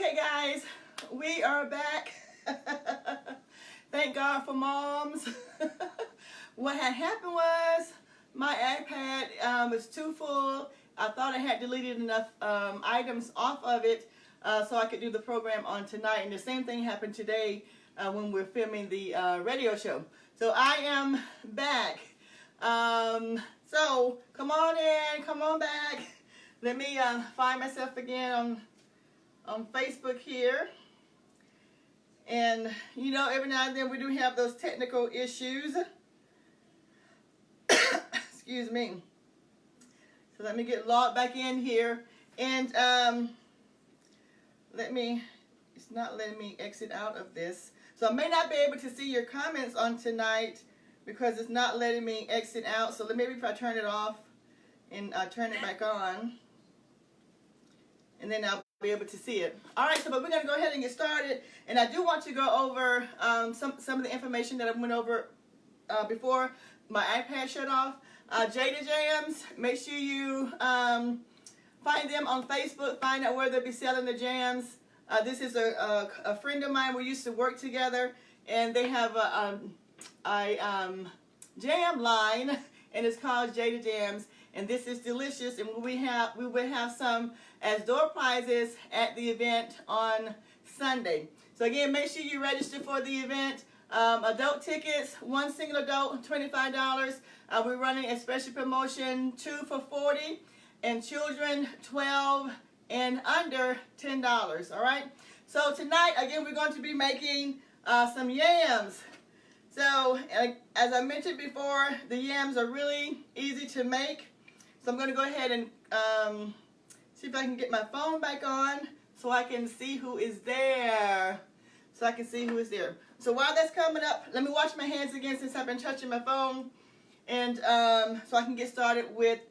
Okay, guys, we are back. Thank God for moms. What had happened was my iPad was too full. I thought I had deleted enough items off of it so I could do the program on tonight. And the same thing happened today when we're filming the radio show. So I am back. So come on in, come on back. Let me find myself again on Facebook here. And you know, every now and then we do have those technical issues. Excuse me. So let me get logged back in here. And it's not letting me exit out of this. So I may not be able to see your comments on tonight because it's not letting me exit out. So maybe if I turn it off and turn it back on, and then I'll be able to see it. All right, but we're going to go ahead and get started. And I do want to go over some of the information that I went over before my iPad shut off. Jada Jams, make sure you find them on Facebook. Find out where they'll be selling the jams. This is a friend of mine. We used to work together, and they have a jam line, and it's called Jada Jams. And this is delicious, and we will have some as door prizes at the event on Sunday. So again, make sure you register for the event. Adult tickets, one single adult, $25. We're running a special promotion, 2 for $40, and children 12 and under $10. All right. So tonight, again, we're going to be making some yams. So as I mentioned before, the yams are really easy to make. So I'm going to go ahead and see if I can get my phone back on so I can see who is there. So while that's coming up, let me wash my hands again since I've been touching my phone. And so I can get started with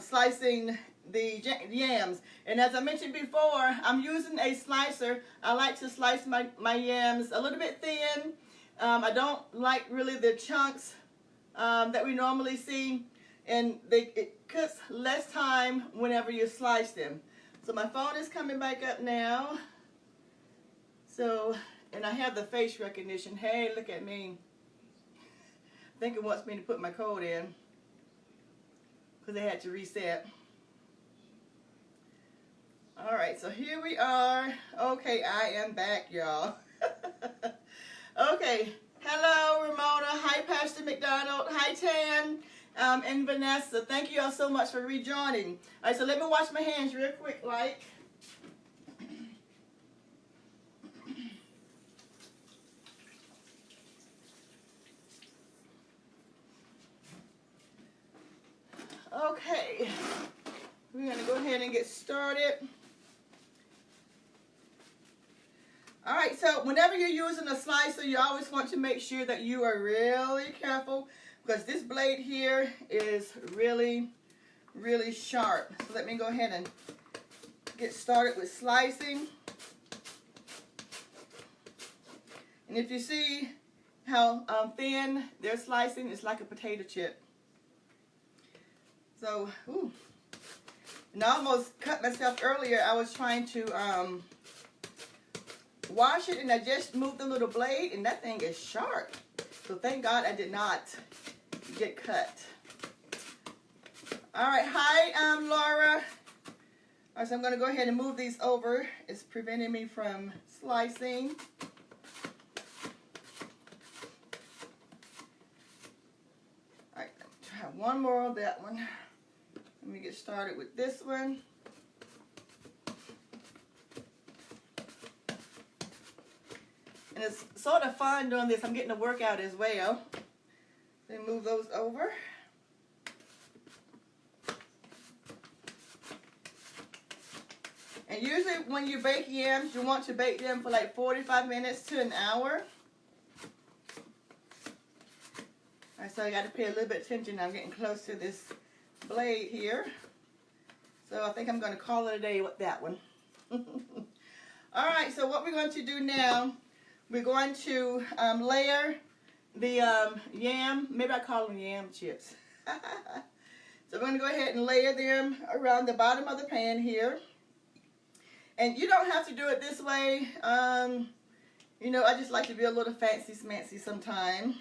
slicing the yams. And as I mentioned before, I'm using a slicer. I like to slice my yams a little bit thin. I don't like really the chunks that we normally see. And it cuts less time whenever you slice them. So my phone is coming back up now. So, and I have the face recognition. Hey, look at me. I think it wants me to put my code in because they had to reset. All right, so here we are. Okay, I am back, y'all. Okay, hello, Ramona. Hi, Pastor McDonald. Hi, Tan. And Vanessa, thank you all so much for rejoining. All right, so let me wash my hands real quick, like. Okay, we're going to go ahead and get started. All right, so whenever you're using a slicer, you always want to make sure that you are really careful because this blade here is really, really sharp. So let me go ahead and get started with slicing. And if you see how thin they're slicing, it's like a potato chip. So, ooh. And I almost cut myself earlier. I was trying to wash it, and I just moved the little blade, and that thing is sharp. So thank God I did not get cut. All right, hi, Laura. All right, so I'm going to go ahead and move these over. It's preventing me from slicing. All right, try one more of that one. Let me get started with this one. And it's sort of fun doing this. I'm getting a workout as well. Then move those over. And usually when you bake yams, you want to bake them for like 45 minutes to an hour. All right, so I got to pay a little bit of attention. I'm getting close to this blade here. So I think I'm going to call it a day with that one. All right, so what we're going to do now, we're going to layer the yam, maybe I call them yam chips. So we're going to go ahead and layer them around the bottom of the pan here. And you don't have to do it this way. You know, I just like to be a little fancy smancy sometime.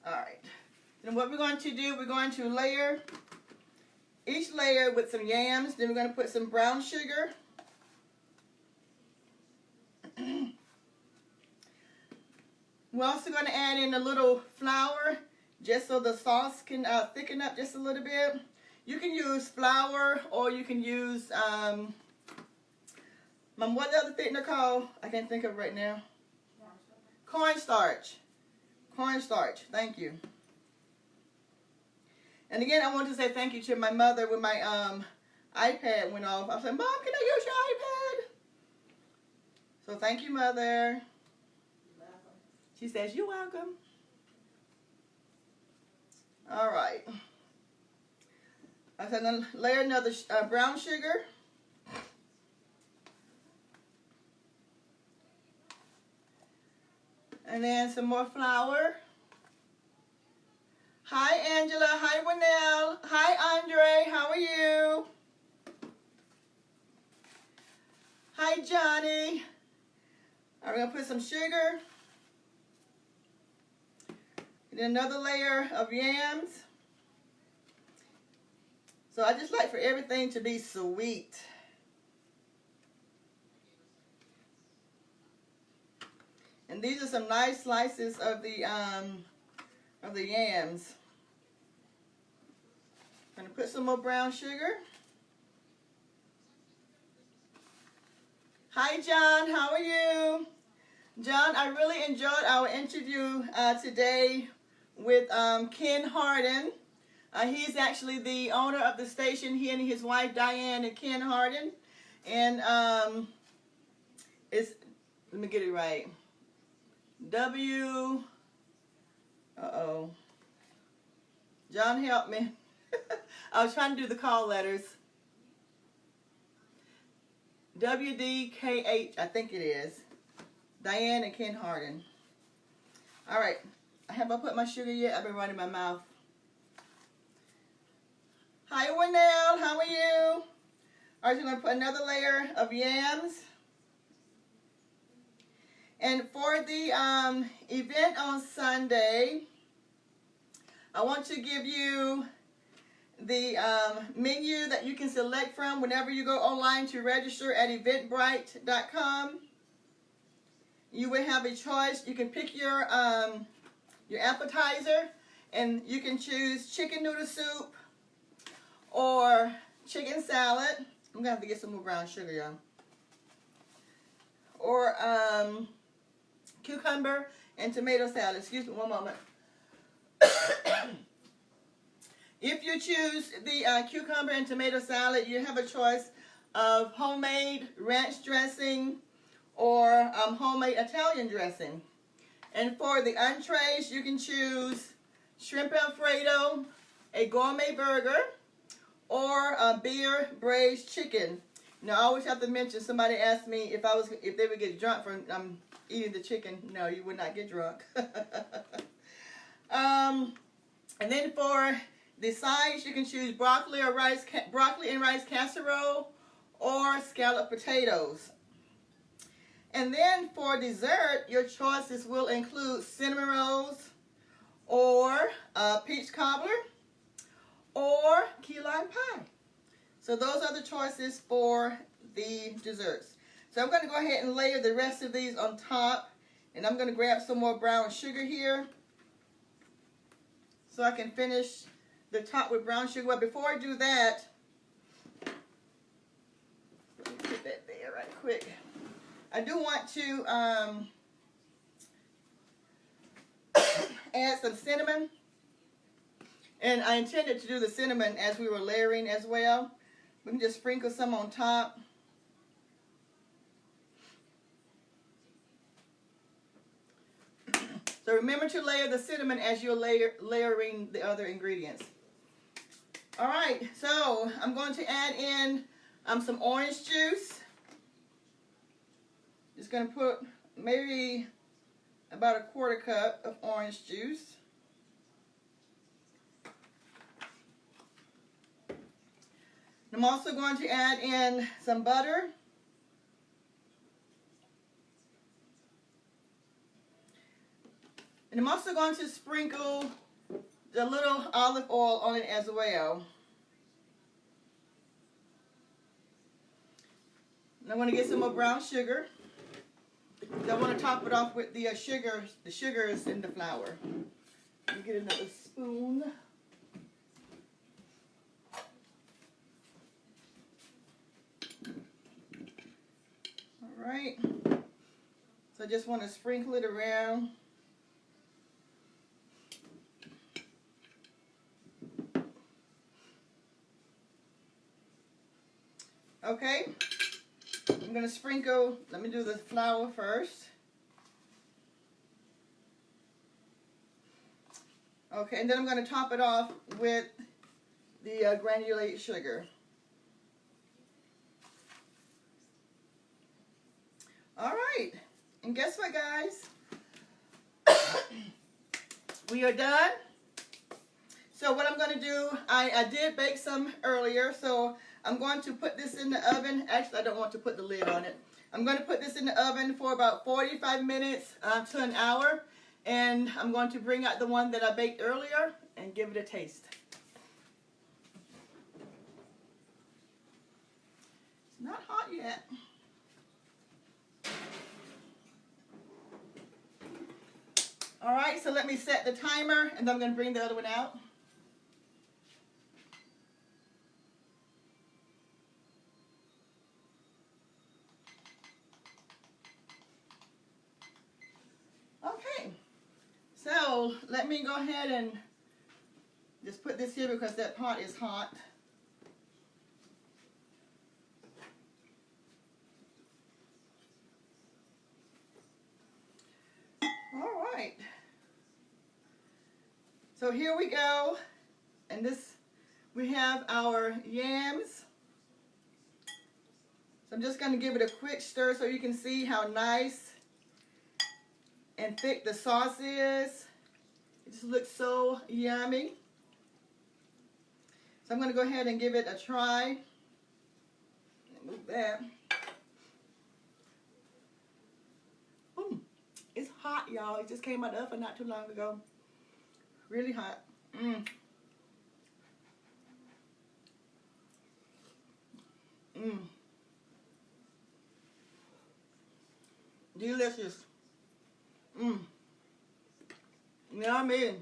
All right. Then what we're going to do, we're going to layer each layer with some yams. Then we're going to put some brown sugar. We're also going to add in a little flour just so the sauce can thicken up just a little bit. You can use flour or you can use, what the other thing they're called? I can't think of it right now. Cornstarch. Cornstarch. Thank you. And again, I want to say thank you to my mother when my iPad went off. I was like, Mom, can I use your iPad? So thank you, Mother. She says, you're welcome. All right. I'm going to layer another brown sugar. And then some more flour. Hi, Angela. Hi, Winnell. Hi, Andre. How are you? Hi, Johnny. I'm going to put some sugar. And then another layer of yams. So I just like for everything to be sweet. And these are some nice slices of the yams. I'm going to put some more brown sugar. Hi, John. How are you? John, I really enjoyed our interview today with Ken Harden. He's actually the owner of the station. He and his wife, Diane, and Ken Harden. And let me get it right. John, help me. I was trying to do the call letters. WDKH, I think it is. Diane and Ken Harden. All right. Have I put my sugar yet? I've been running my mouth. Hi, Winnell. How are you? All right, so I'm going to put another layer of yams. And for the event on Sunday, I want to give you the menu that you can select from whenever you go online to register at eventbrite.com. You will have a choice. You can pick your appetizer, and you can choose chicken noodle soup or chicken salad. I'm going to have to get some more brown sugar, y'all. Or cucumber and tomato salad. Excuse me one moment. If you choose the cucumber and tomato salad, you have a choice of homemade ranch dressing or homemade Italian dressing. And for the entrees, you can choose shrimp Alfredo, a gourmet burger, or a beer braised chicken. Now, I always have to mention, somebody asked me if they would get drunk from eating the chicken. No, you would not get drunk. And then for the sides, you can choose broccoli and rice casserole or scalloped potatoes. And then for dessert, your choices will include cinnamon rolls or peach cobbler or key lime pie. So those are the choices for the desserts. So I'm going to go ahead and layer the rest of these on top. And I'm going to grab some more brown sugar here so I can finish the top with brown sugar. But before I do that, let me put that there right quick. I do want to add some cinnamon. And I intended to do the cinnamon as we were layering as well. We can just sprinkle some on top. So remember to layer the cinnamon as you're layering the other ingredients. All right, so I'm going to add in some orange juice. Just going to put maybe about a 1/4 cup of orange juice. I'm also going to add in some butter. And I'm also going to sprinkle a little olive oil on it as well. And I'm going to get some more brown sugar. I want to top it off with the sugars in the flour. Let me get another spoon. All right. So I just want to sprinkle it around. Okay. I'm going to sprinkle, let me do the flour first. Okay, and then I'm going to top it off with the granulated sugar. All right, and guess what, guys? We are done. So what I'm going to do, I did bake some earlier, so I'm going to put this in the oven. Actually, I don't want to put the lid on it. I'm going to put this in the oven for about 45 minutes to an hour. And I'm going to bring out the one that I baked earlier and give it a taste. It's not hot yet. All right, so let me set the timer, and then I'm going to bring the other one out. Okay, so let me go ahead and just put this here because that pot is hot. All right. So here we go. And this, we have our yams. So I'm just going to give it a quick stir so you can see how nice and thick the sauce is. It just looks so yummy. So I'm going to go ahead and give it a try. Move that. Ooh, it's hot, y'all. It just came out of the oven not too long ago. Really hot. Mmm. Mmm. Delicious. Mmm. Yummy.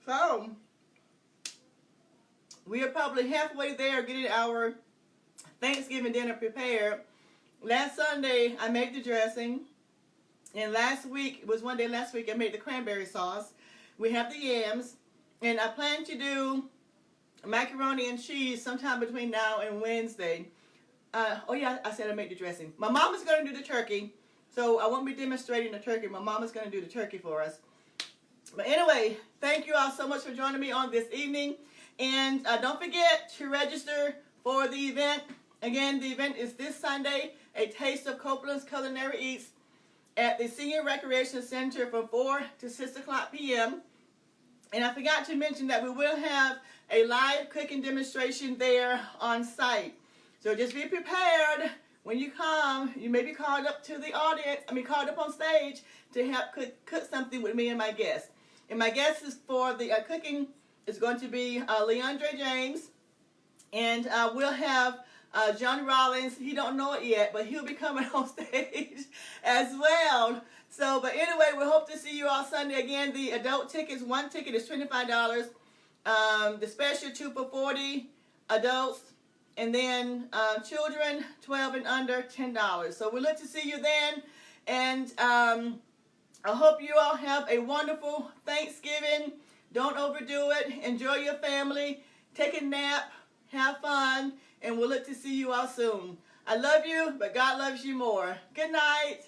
So, we are probably halfway there getting our Thanksgiving dinner prepared. Last Sunday, I made the dressing. And last week, it was one day last week, I made the cranberry sauce. We have the yams. And I plan to do macaroni and cheese sometime between now and Wednesday. Oh yeah, I said I made the dressing. My mom is going to do the turkey. So I won't be demonstrating the turkey. My mom is going to do the turkey for us. But anyway, thank you all so much for joining me on this evening. And don't forget to register for the event. Again, the event is this Sunday, A Taste of Copeland's Culinary Eats at the Senior Recreation Center from 4 to 6 o'clock p.m. And I forgot to mention that we will have a live cooking demonstration there on site. So just be prepared. When you come, you may be called up to the audience, called up on stage to help cook something with me and my guests. And my guest is for the cooking is going to be Leandre James. And we'll have John Rollins. He don't know it yet, but he'll be coming on stage as well. So, but anyway, we hope to see you all Sunday. Again, the adult tickets, one ticket is $25. The special 2 for $40, adults. And then children, 12 and under, $10. So we look to see you then. And I hope you all have a wonderful Thanksgiving. Don't overdo it. Enjoy your family. Take a nap. Have fun. And we'll look to see you all soon. I love you, but God loves you more. Good night.